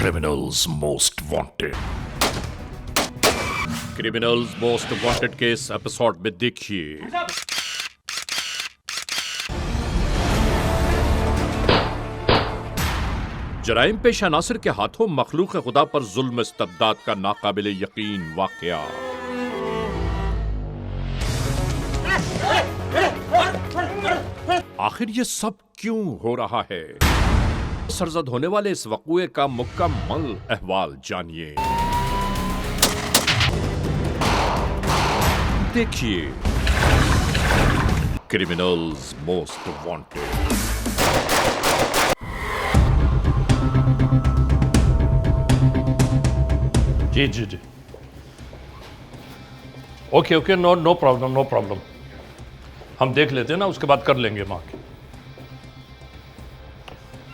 Criminals most wanted. Criminals most wanted के इस episode में देखिए जराइम पेशा नासिर के हाथों मखलूक खुदा पर जुल्म इस्तबदाद का नाकाबिले यकीन वाकया। आखिर ये सब क्यों हो रहा है? सरजद होने वाले इस वक़ूए का मुकम्मल अहवाल जानिए। देखिए क्रिमिनल्स मोस्ट वांटेड। जी जी जी, ओके, नो प्रॉब्लम। हम देख लेते हैं ना, उसके बाद कर लेंगे माँ के।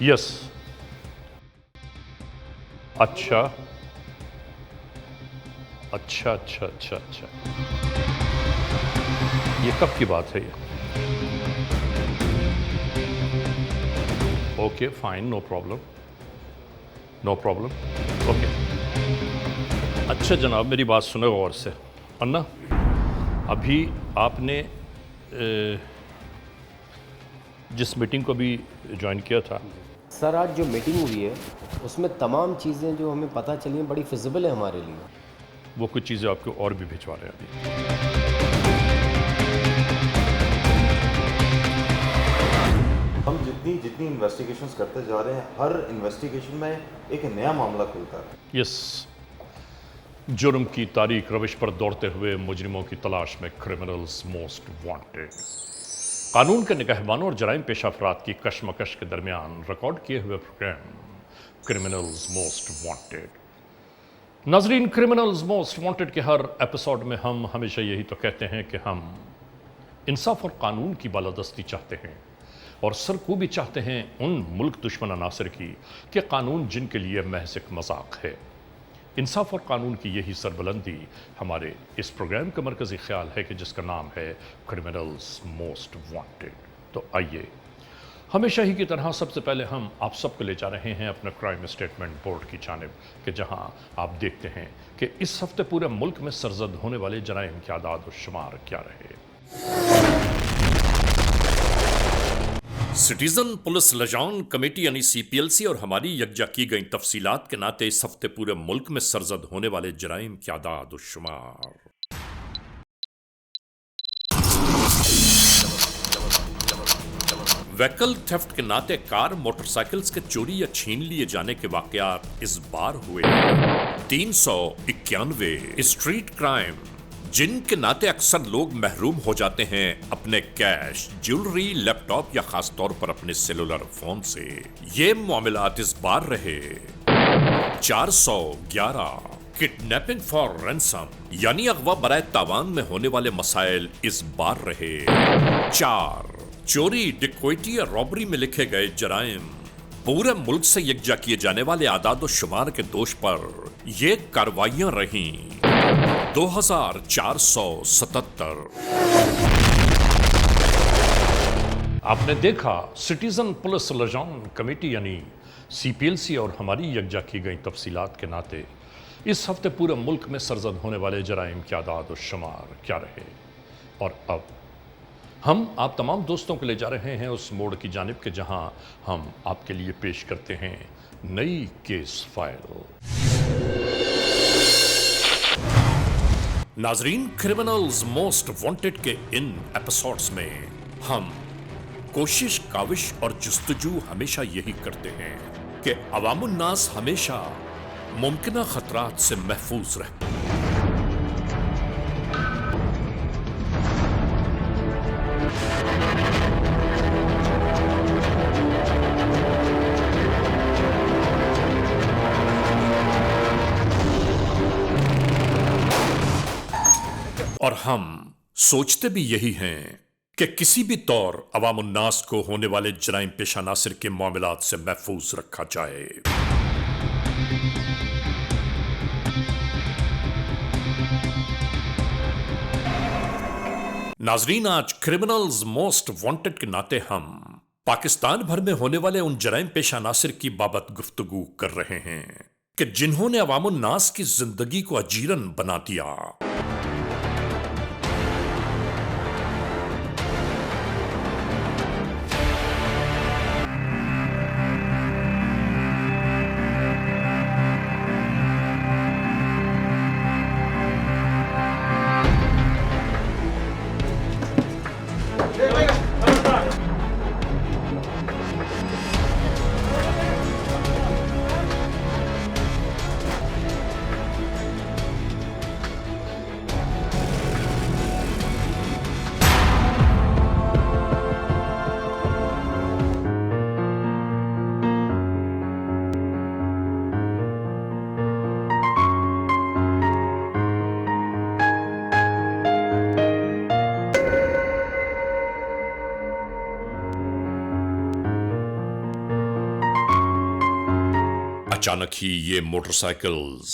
यस, अच्छा। ये कब की बात है ये? Okay fine, no problem. Okay, अच्छा जनाब, मेरी बात सुनो गौर से। अन्ना, अभी आपने जिस मीटिंग को भी ज्वाइन किया था, सर आज जो मीटिंग हुई है उसमें तमाम चीज़ें जो हमें पता चली हैं बड़ी फिजिबल है हमारे लिए। वो कुछ चीज़ें आपको और भी भिजवा रहे हैं अभी। हम जितनी इन्वेस्टिगेशंस करते जा रहे हैं, हर इन्वेस्टिगेशन में एक नया मामला खुलता है। यस, जुर्म की तारीख रविश पर दौड़ते हुए मुजरिमों की तलाश में क्रिमिनल्स मोस्ट वांटेड। कानून के निगहबानों और जराइम पेशा अफराद की कशमकश के दरमियान रिकॉर्ड किए हुए प्रोग्राम क्रिमिनल्स मोस्ट वांटेड। नाजरीन, क्रिमिनल्स मोस्ट वांटेड के हर एपिसोड में हम हमेशा यही तो कहते हैं कि हम इंसाफ और कानून की बालादस्ती चाहते हैं और सरकूबी चाहते हैं उन मुल्क दुश्मन अनासर की कि कानून जिनके लिए महज एक मजाक है। इंसाफ और कानून की यही सरबुलंदी हमारे इस प्रोग्राम का मरकज़ी ख्याल है कि जिसका नाम है क्रिमिनल्स मोस्ट वांटेड। तो आइए, हमेशा ही की तरह सबसे पहले हम आप सबको ले जा रहे हैं अपना क्राइम स्टेटमेंट बोर्ड की जानिब, कि जहां आप देखते हैं कि इस हफ्ते पूरे मुल्क में सरजद होने वाले जराइम के आदाद और शुमार क्या रहे। सिटीजन पुलिस लजान कमेटी यानी CPLC और हमारी यकजा की गई तफसीलात के नाते इस हफ्ते पूरे मुल्क में सरजद होने वाले जराइम के आदाद और शुमार। व्हीकल थेफ्ट के नाते कार मोटरसाइकिल्स के चोरी या छीन लिए जाने के वाकयात इस बार हुए 391। स्ट्रीट क्राइम जिनके नाते अक्सर लोग महरूम हो जाते हैं अपने कैश, ज्वेलरी, लैपटॉप या खास तौर पर अपने सेलुलर फोन से, ये मामलात इस बार रहे 411। किडनैपिंग फॉर रैंसम यानी अगवा बराए तावान में होने वाले मसाइल इस बार रहे 4। चोरी, डिक्वेटी या रॉबरी में लिखे गए जराइम पूरे मुल्क से यकजा किए जाने वाले आदाद शुमार के दोष पर ये कार्रवाइयां रहीं 2477। आपने देखा, सिटीजन पुलिस लजान कमेटी यानी CPLC और हमारी यकजा की गई तफसीलात के नाते इस हफ्ते पूरे मुल्क में सरजद होने वाले जराइम के आदाद और शुमार क्या रहे। और अब हम आप तमाम दोस्तों को ले जा रहे हैं उस मोड़ की जानिब के जहां हम आपके लिए पेश करते हैं नई केस फाइल। नाजरीन, क्रिमिनल्स मोस्ट वांटेड के इन एपिसोड्स में हम कोशिश, काविश और जुस्तजू हमेशा यही करते हैं कि अवामुन्नास हमेशा मुमकिना खतरात से महफूज रहे। और हम सोचते भी यही हैं कि किसी भी तौर अवामुन्नास को होने वाले जराइम पेशा नासिर के मामलात से महफूज रखा जाए। नाजरीन, आज क्रिमिनल्स मोस्ट वांटेड के नाते हम पाकिस्तान भर में होने वाले उन जराइम पेशा नासिर की बाबत गुफ्तगू कर रहे हैं कि जिन्होंने अवामुन नास की जिंदगी को अजीरन बना दिया। अचानक ही ये मोटरसाइकिल्स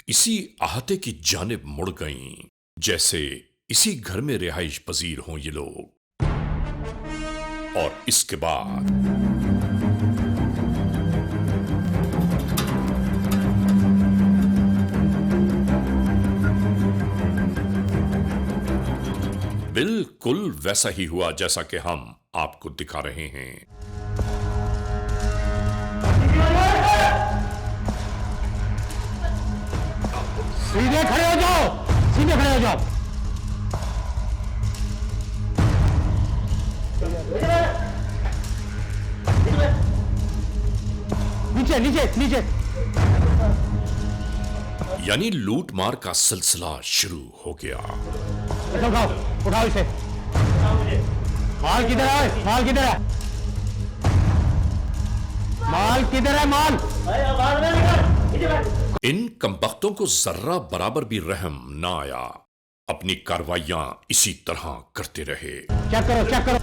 इसी अहाते की जानिब मुड़ गईं, जैसे इसी घर में रिहाइश पजीर हों ये लोग। और इसके बाद बिल्कुल वैसा ही हुआ जैसा कि हम आपको दिखा रहे हैं। सीधे खड़े हो जाओ, सीधे खड़े हो जाओ। नीचे नीचे नीचे। यानी लूट मार का सिलसिला शुरू हो गया। उठाओ उठाओ इसे। माल किधर है? माल किधर है? माल किधर है? माल इन कमबख्तों को जर्रा बराबर भी रहम ना आया। अपनी कार्रवाइयां इसी तरह करते रहे। चेक करो, चेक करो।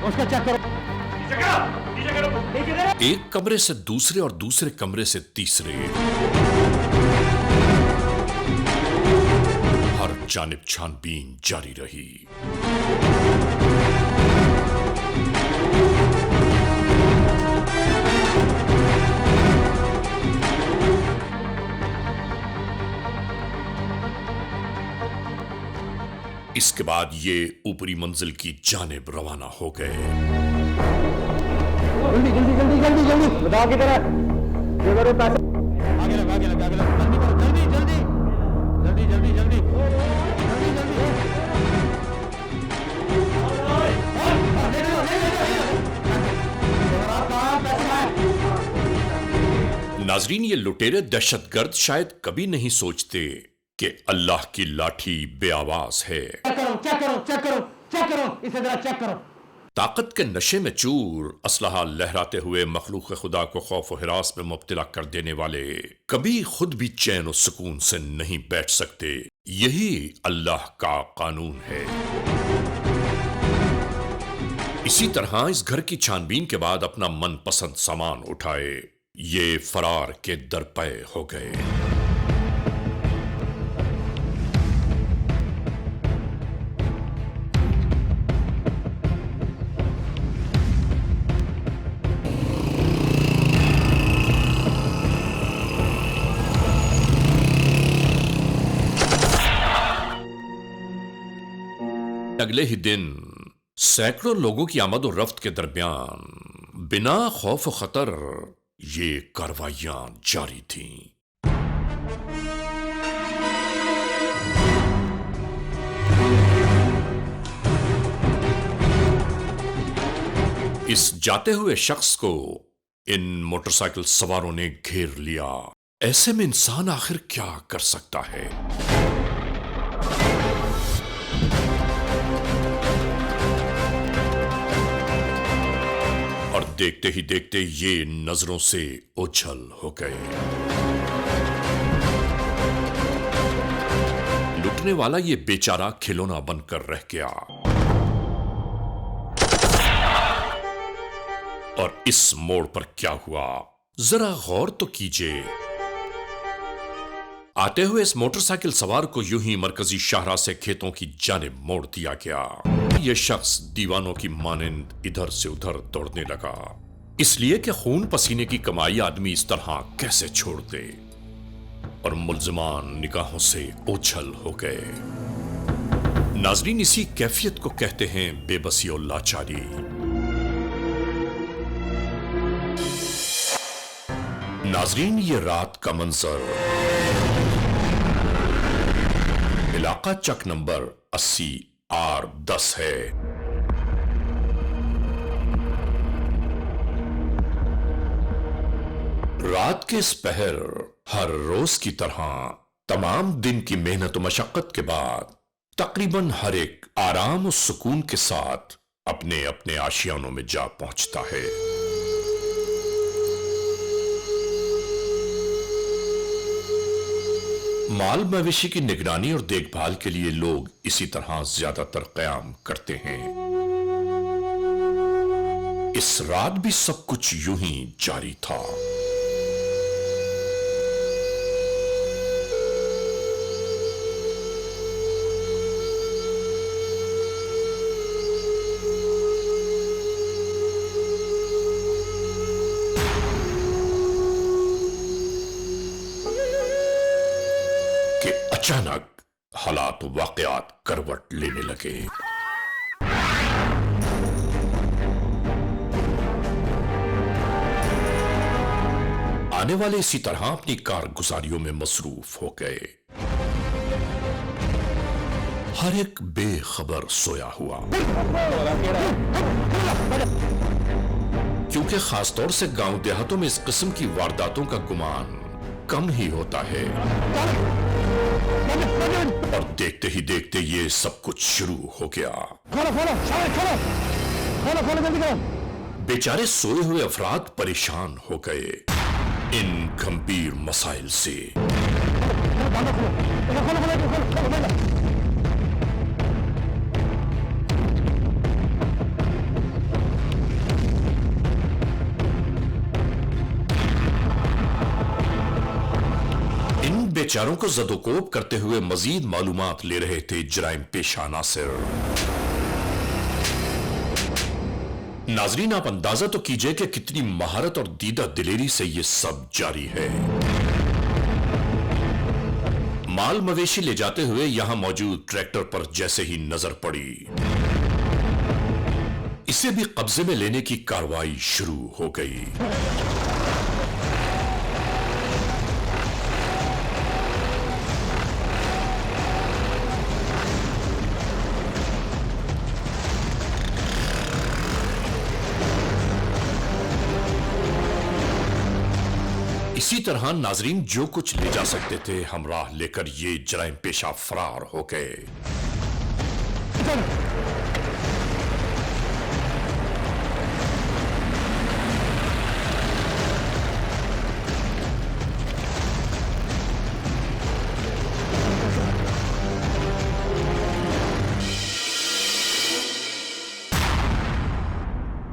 उसका चेक करो। एक कमरे से दूसरे और दूसरे कमरे से तीसरे, हर जानिब छानबीन जारी रही। इसके बाद ये ऊपरी मंजिल की जानिब रवाना हो गए। जल्दी जल्दी जल्दी जल्दी जल्दी बताओ किधर है? ये करो पैसे। आगे लग आगे लग आगे लग। जल्दी करो, जल्दी जल्दी जल्दी जल्दी जल्दी जल्दी जल्दी। नाजरीन, ये लुटेरे दहशतगर्द शायद कभी नहीं सोचते कि अल्लाह की लाठी बेआवाज है। चेक करो, चेक करो, चेक करो, चेक करो, इसे जरा चेक करो। ताकत के नशे में चूर असलहा लहराते हुए मखलूक खुदा को खौफ और हिरास में मुब्तला कर देने वाले कभी खुद भी चैन और सुकून से नहीं बैठ सकते। यही अल्लाह का कानून है। इसी तरह इस घर की छानबीन के बाद अपना मनपसंद सामान उठाए ये फरार के दरपे हो गए। अगले ही दिन सैकड़ों लोगों की आमद और रफ्त के दरमियान बिना खौफ व खतर ये कार्रवाइयां जारी थीं। इस जाते हुए शख्स को इन मोटरसाइकिल सवारों ने घेर लिया। ऐसे में इंसान आखिर क्या कर सकता है? और देखते ही देखते ये नजरों से ओझल हो गए। लुटने वाला ये बेचारा खिलौना बनकर रह गया। और इस मोड़ पर क्या हुआ, जरा गौर तो कीजिए। आते हुए इस मोटरसाइकिल सवार को यूं ही मरकजी शाहरा से खेतों की जानिब मोड़ दिया गया। यह शख्स दीवानों की मानिंद इधर से उधर दौड़ने लगा। इसलिए कि खून पसीने की कमाई आदमी इस तरह कैसे छोड़ दे। और मुल्जिमान निगाहों से ओझल हो गए। नाजरीन, इसी कैफियत को कहते हैं बेबसी और लाचारी। नाजरीन, ये रात का मंजर इलाका चक नंबर 80R10 है। रात के इस पहर हर रोज की तरह तमाम दिन की मेहनत और मशक्कत के बाद तकरीबन हर एक आराम और सुकून के साथ अपने अपने आशियानों में जा पहुंचता है। माल मवेशी की निगरानी और देखभाल के लिए लोग इसी तरह ज्यादातर कयाम करते हैं। इस रात भी सब कुछ यूं ही जारी था। कि अचानक हालात वाकयात करवट लेने लगे। आने वाले इसी तरह अपनी कारगुजारियों में मसरूफ हो गए। हर एक बेखबर सोया हुआ, क्योंकि खासतौर से गांव देहातों में इस किस्म की वारदातों का गुमान कम ही होता है। और देखते ही देखते ये सब कुछ शुरू हो गया। बेचारे सोए हुए अफराद परेशान हो गए इन गंभीर मसाइल से। बेचारों को जदोकोब करते हुए मजीद मालूमात ले रहे थे जराइम पेशा नासिर। नाजरीन, आप अंदाजा तो कीजिए कि कितनी महारत और दीदा दिलेरी से यह सब जारी है। माल मवेशी ले जाते हुए यहां मौजूद ट्रैक्टर पर जैसे ही नजर पड़ी, इसे भी कब्जे में लेने की कार्रवाई शुरू हो गई। इसी तरह नाजरीन जो कुछ ले जा सकते थे हमराह लेकर ये जराइम पेशा फरार हो गए।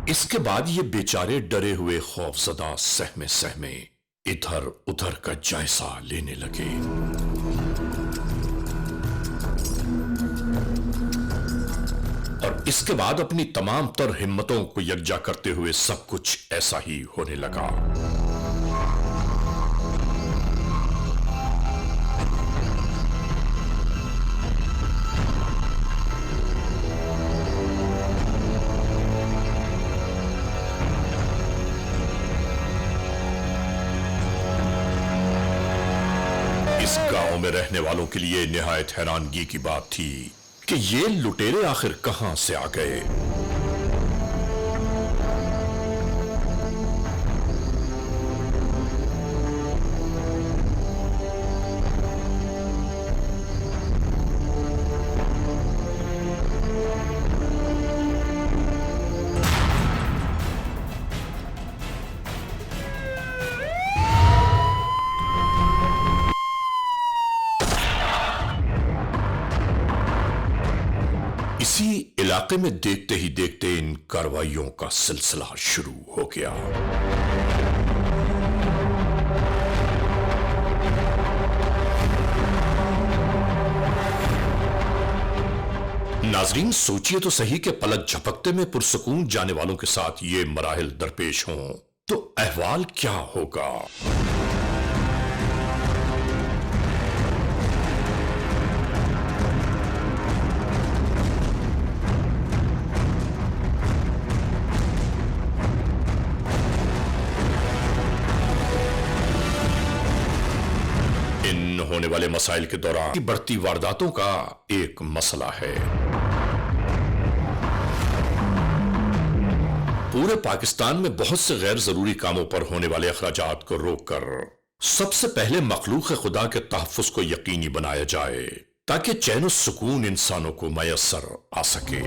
इसके बाद ये बेचारे डरे हुए खौफजदा सहमे सहमे इधर उधर का जायजा लेने लगे। और इसके बाद अपनी तमाम तर हिम्मतों को यकजा करते हुए सब कुछ ऐसा ही होने लगा। इस गांव में रहने वालों के लिए निहायत हैरानगी की बात थी कि ये लुटेरे आखिर कहां से आ गए। इसी इलाके में देखते ही देखते इन कार्रवाइयों का सिलसिला शुरू हो गया। नाजरीन सोचिए तो सही कि पलक झपकते में पुरसकून जाने वालों के साथ ये मराहिल दरपेश हों तो अहवाल क्या होगा। इन होने वाले मसाइल के दौरान बढ़ती वारदातों का एक मसला है। पूरे पाकिस्तान में बहुत से गैर जरूरी कामों पर होने वाले अखराजात को रोककर सबसे पहले मखलूक खुदा के तहफ्फुज को यकीनी बनाया जाए ताकि चैन और सुकून इंसानों को मयसर आ सके।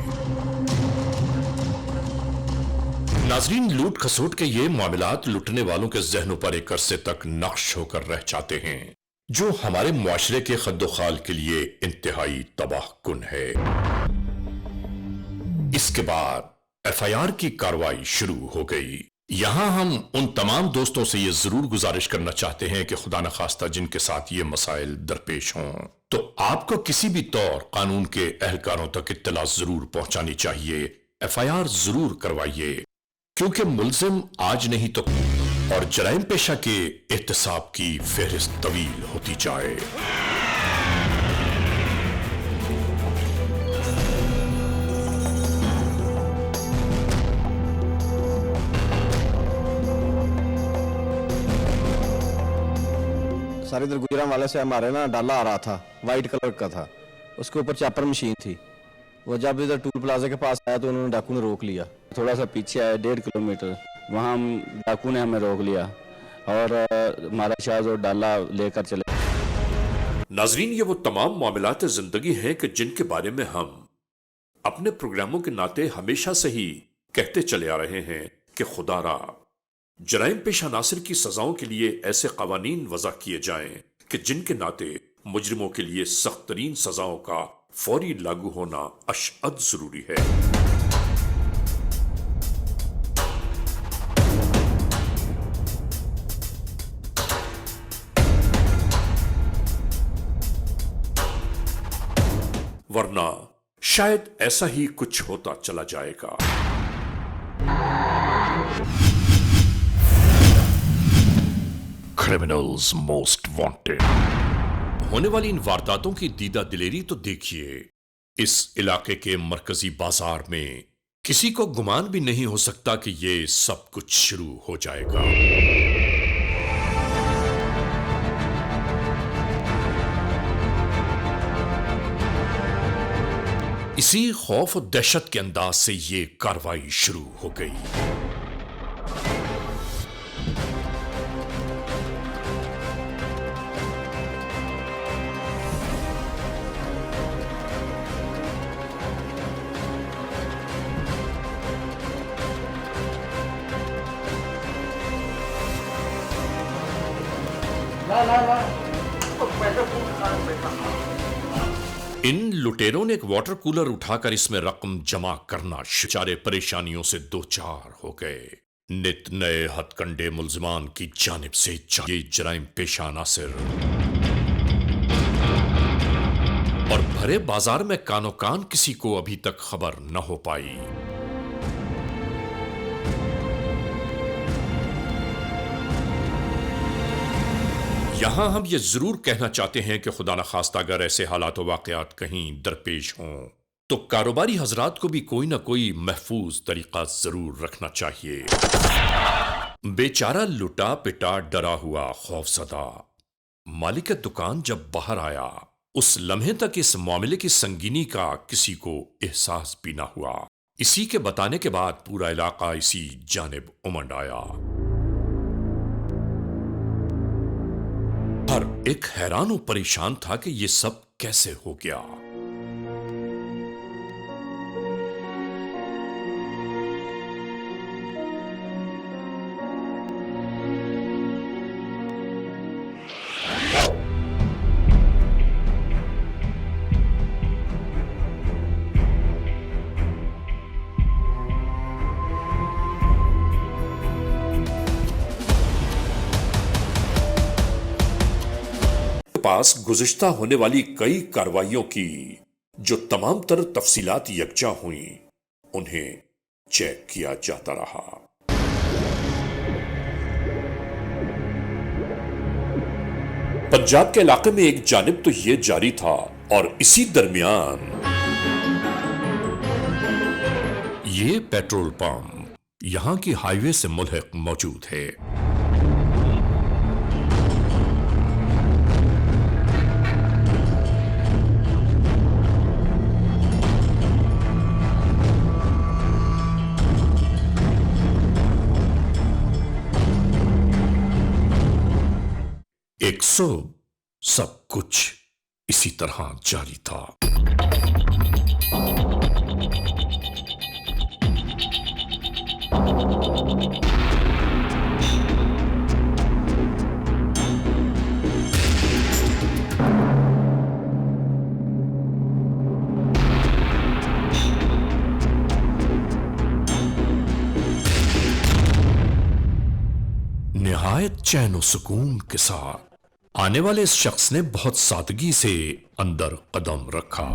नाजरीन, लूट खसोट के ये मामलात लुटने वालों के जहनों पर एक अरसे तक नक्श होकर रह जाते हैं, जो हमारे मुआशरे के खद्दोखाल के लिए इंतहाई तबाहकुन है। इसके बाद FIR की कार्रवाई शुरू हो गई। यहां हम उन तमाम दोस्तों से यह जरूर गुजारिश करना चाहते हैं कि खुदा न खास्ता जिनके साथ ये मसाइल दरपेश हों तो आपको किसी भी तौर कानून के एहलकारों तक इत्तला जरूर पहुंचानी चाहिए। FIR जरूर करवाइए, क्योंकि मुल्जिम आज नहीं तो और जराइम पेशा के एहतसाब की फहरिस्त तवील होती जाए। सारे इधर गुजरान वाले से हमारे ना डाला आ रहा था, वाइट कलर का था, उसके ऊपर चैपर मशीन थी। वो जब इधर टूल प्लाजा के पास आया तो उन्होंने डाकू ने रोक लिया। थोड़ा सा पीछे आया 1.5 किलोमीटर, वहाँ डाकू ने हमें रोक लिया और हमारा शाज और डाला लेकर चले। नाजरीन, ये वो तमाम मामलात जिंदगी हैं कि जिनके बारे में हम अपने प्रोग्रामों के नाते हमेशा से ही कहते चले आ रहे हैं कि खुदारा जराइम पेशा नासिर की सजाओं के लिए ऐसे कवानीन वज़ा किए जाएं कि जिनके नाते मुजरिमों के लिए सख्त तरीन सजाओं का फौरी लागू होना अशअद जरूरी है। वरना शायद ऐसा ही कुछ होता चला जाएगा। क्रिमिनल्स मोस्ट वांटेड होने वाली इन वारदातों की दीदा दिलेरी तो देखिए। इस इलाके के मरकजी बाजार में किसी को गुमान भी नहीं हो सकता कि ये सब कुछ शुरू हो जाएगा। इसी खौफ और दहशत के अंदाज से ये कार्रवाई शुरू हो गई। इन लुटेरों ने एक वाटर कूलर उठाकर इसमें रकम जमा करना बेचारे परेशानियों से दो चार हो गए। नित नए हथकंडे मुल्जिमान की जानिब से ये जराइम पेशा नासिर और भरे बाजार में कानो कान किसी को अभी तक खबर न हो पाई। यहां हम ये जरूर कहना चाहते हैं कि खुदा न खास्ता अगर ऐसे हालात वाकयात कहीं दरपेश हों तो कारोबारी हजरात को भी कोई ना कोई महफूज तरीका जरूर रखना चाहिए। बेचारा लुटा पिटा डरा हुआ खौफजदा मालिक दुकान जब बाहर आया उस लम्हे तक इस मामले की संगीनी का किसी को एहसास भी ना हुआ। इसी के बताने के बाद पूरा इलाका इसी जानिब उमड़ आया। हर एक हैरान और परेशान था कि यह सब कैसे हो गया। पास गुज़िश्ता होने वाली कई कार्रवाइयों की जो तमाम तर तफसीलात यकजा हुई उन्हें चेक किया जाता रहा। पंजाब के इलाके में एक जानिब तो यह जारी था और इसी दरमियान ये पेट्रोल पंप यहां की हाईवे से मुल्हिक मौजूद है। एक सब कुछ इसी तरह जारी था। निहायत चैन और सुकून के साथ आने वाले इस शख्स ने बहुत सादगी से अंदर कदम रखा।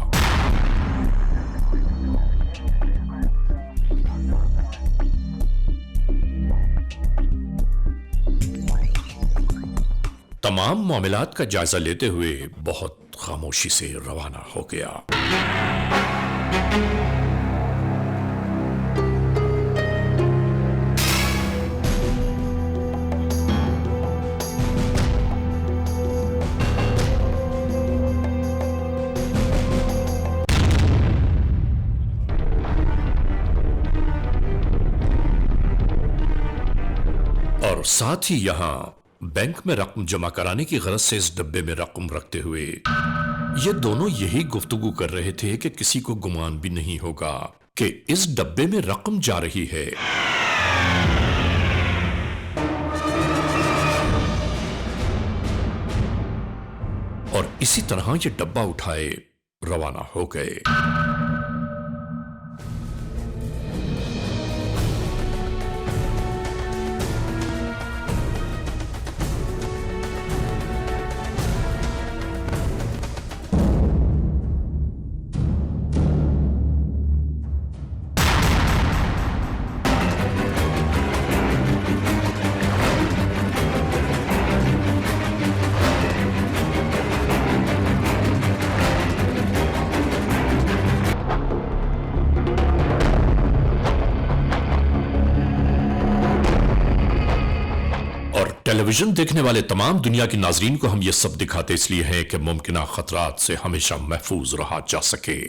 तमाम मामलात का जायजा लेते हुए बहुत खामोशी से रवाना हो गया। और साथ ही यहां बैंक में रकम जमा कराने की गरज से इस डब्बे में रकम रखते हुए ये दोनों यही गुफ्तगू कर रहे थे कि किसी को गुमान भी नहीं होगा कि इस डब्बे में रकम जा रही है। और इसी तरह ये डब्बा उठाए रवाना हो गए। टेलीविजन देखने वाले तमाम दुनिया की नाजरीन को हम ये सब दिखाते इसलिए हैं कि मुमकिना खतरात से हमेशा महफूज रहा जा सके।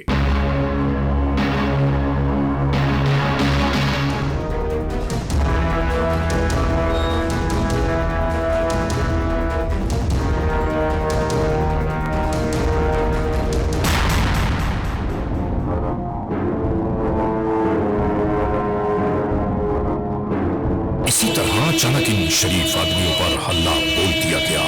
इसी तरह अचानक इन शरीफ आदमियों पर हल्ला बोल दिया गया।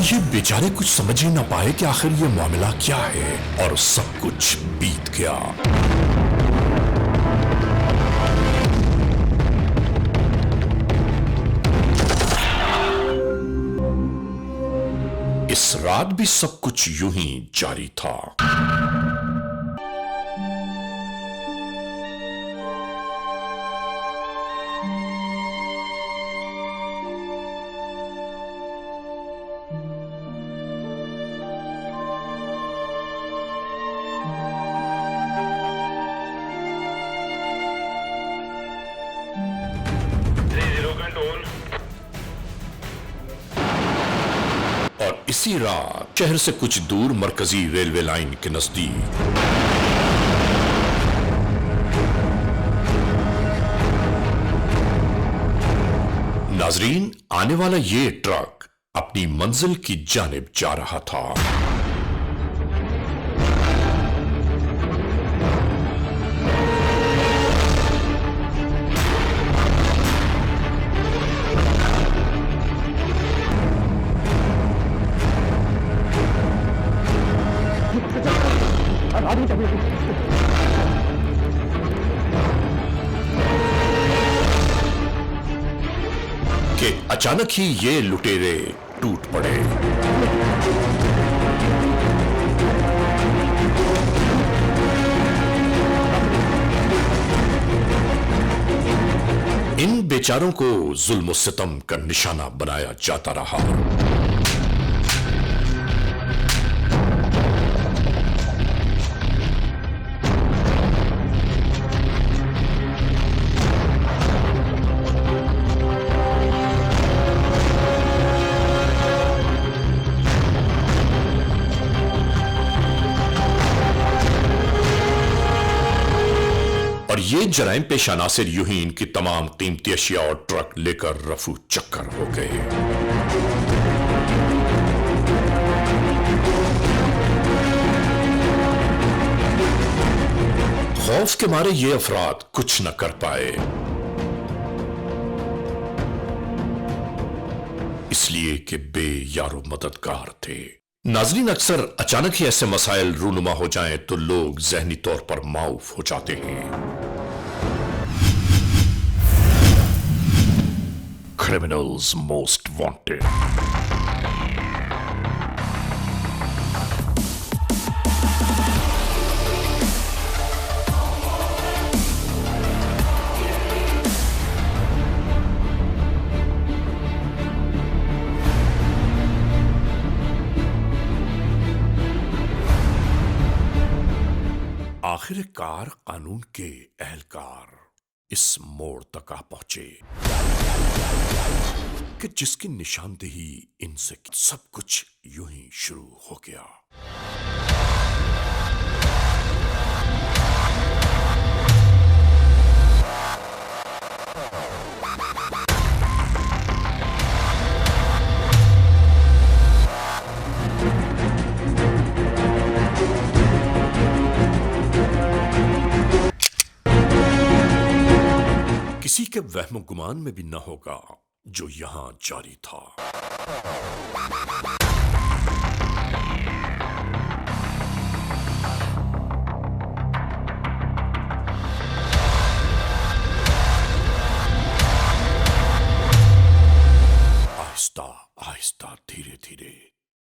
ये बेचारे कुछ समझ ही ना पाए कि आखिर ये मामला क्या है और सब कुछ बीत गया। इस रात भी सब कुछ यूं ही जारी था। और इसी रात शहर से कुछ दूर मरकजी रेलवे लाइन के नजदीक नाजरीन आने वाला ये ट्रक अपनी मंजिल की जानिब जा रहा था। कि अचानक ही ये लुटेरे टूट पड़े। इन बेचारों को जुल्म सितम का निशाना बनाया जाता रहा। और ये जराइम पेशा नासिर यूं ही इनकी तमाम कीमती अशिया और ट्रक लेकर रफू चक्कर हो गए। खौफ के मारे ये अफराद कुछ न कर पाए, इसलिए कि बेयारो मददगार थे। नाज़रीन, अक्सर अचानक ही ऐसे मसाइल रूनुमा हो जाएं तो लोग ज़हनी तौर पर माऊफ हो जाते हैं। Criminals most wanted. आखिरकार कानून के एहलकार इस मोड़ तक आ पहुंचे कि जिसकी निशानदेही इनसे सब कुछ यूं ही शुरू हो गया। किसी के वहम गुमान में भी न होगा जो यहां जारी था। आहिस्ता आहिस्ता धीरे धीरे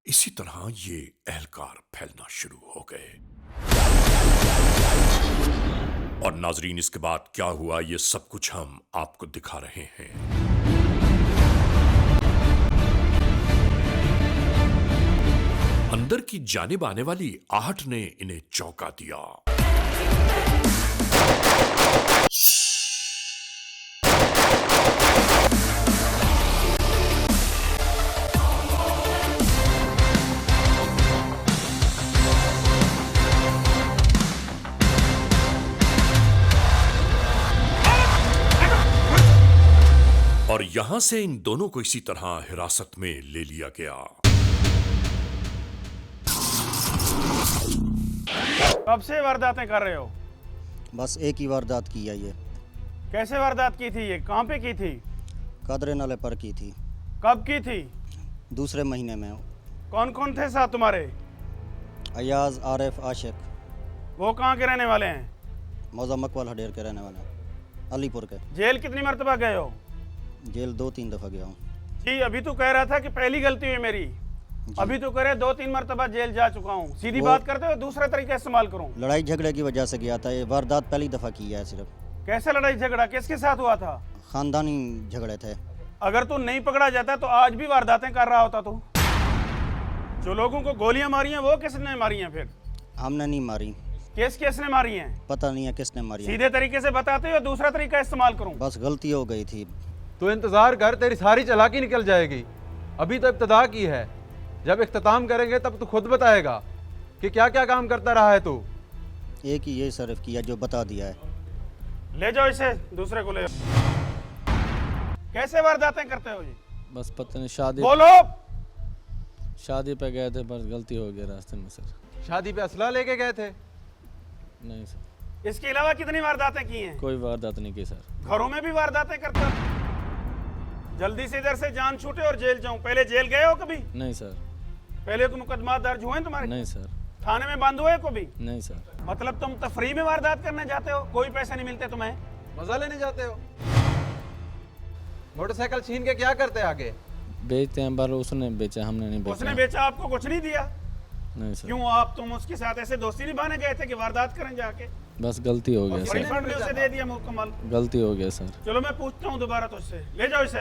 इसी तरह ये एहलकार फैलना शुरू हो गए। और नाजरीन, इसके बाद क्या हुआ ये सब कुछ हम आपको दिखा रहे हैं। अंदर की जानिब आने वाली आहट ने इन्हें चौंका दिया। और यहां से इन दोनों को इसी तरह हिरासत में ले लिया गया। कब से वारदातें कर रहे हो? बस एक ही वारदात की है ये। कैसे वारदात की थी? ये कहाँ पे की थी? कदरे नाले पर की थी। कब की थी? दूसरे महीने में। कौन कौन थे साथ तुम्हारे? अयाज, आरिफ, आशिक। वो कहाँ के रहने वाले हैं? मौजा मकवाल हडेर के रहने वाले हैं, अलीपुर के। जेल कितनी मरतबा गए हो? जेल 2-3 दफ़ा गया हूँ जी। अभी तो कह रहा था कि पहली गलती हुई मेरी, अभी तो करे 2-3 मरतबा जेल जा चुका हूँ। सीधी बात करते हो, दूसरा तरीका इस्तेमाल करूँ? लड़ाई झगड़े की वजह से गया था। ये वारदात पहली दफ़ा की है सिर्फ। कैसे लड़ाई झगड़ा? किसके साथ हुआ था? ख़ानदानी झगड़े थे। अगर तू नहीं पकड़ा जाता तो आज भी वारदातें कर रहा होता तू। जो लोगों को गोलियां मारी हैं वो किसने मारी हैं? फिर हमने नहीं मारी। किसने मारी हैं? पता नहीं है किसने मारी है। सीधे तरीके से बताते हो, दूसरा तरीका इस्तेमाल करूँ? बस गलती हो गई थी। तो इंतज़ार कर, तेरी सारी चालाकी निकल जाएगी। अभी तो इब्तदा की है, जब इख्तिताम करेंगे तब तू खुद बताएगा कि क्या क्या काम करता रहा है तू। एक ही ये सिर्फ किया जो बता दिया है। ले जाओ इसे, दूसरे को ले जाओ। कैसे वारदातें करते हो जी? बस पता नहीं, शादी बोलो। शादी पे गए थे पर गलती हो गई रास्ते में सर। शादी पे असला लेके गए थे? नहीं सर। इसके अलावा कितनी वारदातें की हैं? कोई वारदात नहीं की सर। घरों में भी वारदातें करते हो? जल्दी से इधर से जान छूटे और जेल जाऊं। पहले जेल गए हो कभी? नहीं सर। पहले कोई मुकदमा दर्ज हुए तुम्हारे? नहीं सर। थाने में बंद हुए कभी? नहीं सर। मतलब तुम तफरी में वारदात करने जाते हो, कोई पैसे नहीं मिलते तुम्हें? मजा लेने जाते हो? मोटरसाइकिल छीन के क्या करते आगे? बेचते हैं, पर उसने बेचा, हमने नहीं बेचा। उसने बेचा, आपको कुछ नहीं दिया? नहीं सर। क्यों तुम उसके साथ ऐसे दोस्ती निभाने गए थे कि वारदात करें जाके? बस गलती हो गया सर, रिफंड भी उसे दे दिया मुकम्मल? गलती हो गया सर। चलो मैं पूछता हूँ दोबारा तुझसे, ले जाओ इसे।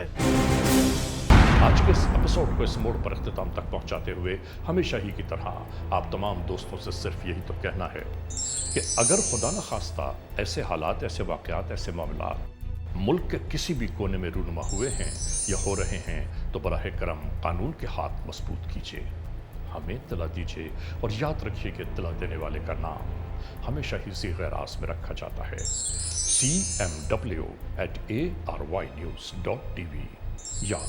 आज के इस एपिसोड को इस मोड़ पर इख्तिताम तक पहुंचाते हुए हमेशा ही की तरह आप तमाम दोस्तों से सिर्फ यही तो कहना है कि अगर खुदा न खास्ता ऐसे हालात, ऐसे वाक़यात, ऐसे मामला मुल्क के किसी भी कोने में रूनुमा हुए हैं या हो रहे हैं तो बराह करम कानून के हाथ मजबूत कीजिए, हमें इत्तला दीजिए और याद रखिए कि इत्तला देने वाले का नाम हमेशा ही ज़ीग़ रास में रखा जाता है cmw@arYnews.tv या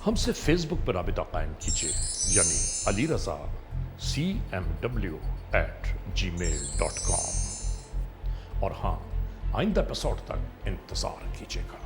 हमसे फेसबुक पर राबिता कायम कीजिए यानी अली रज़ा cmw@gmail.com। और हाँ, आइंदा एपिसोड तक इंतज़ार कीजिएगा।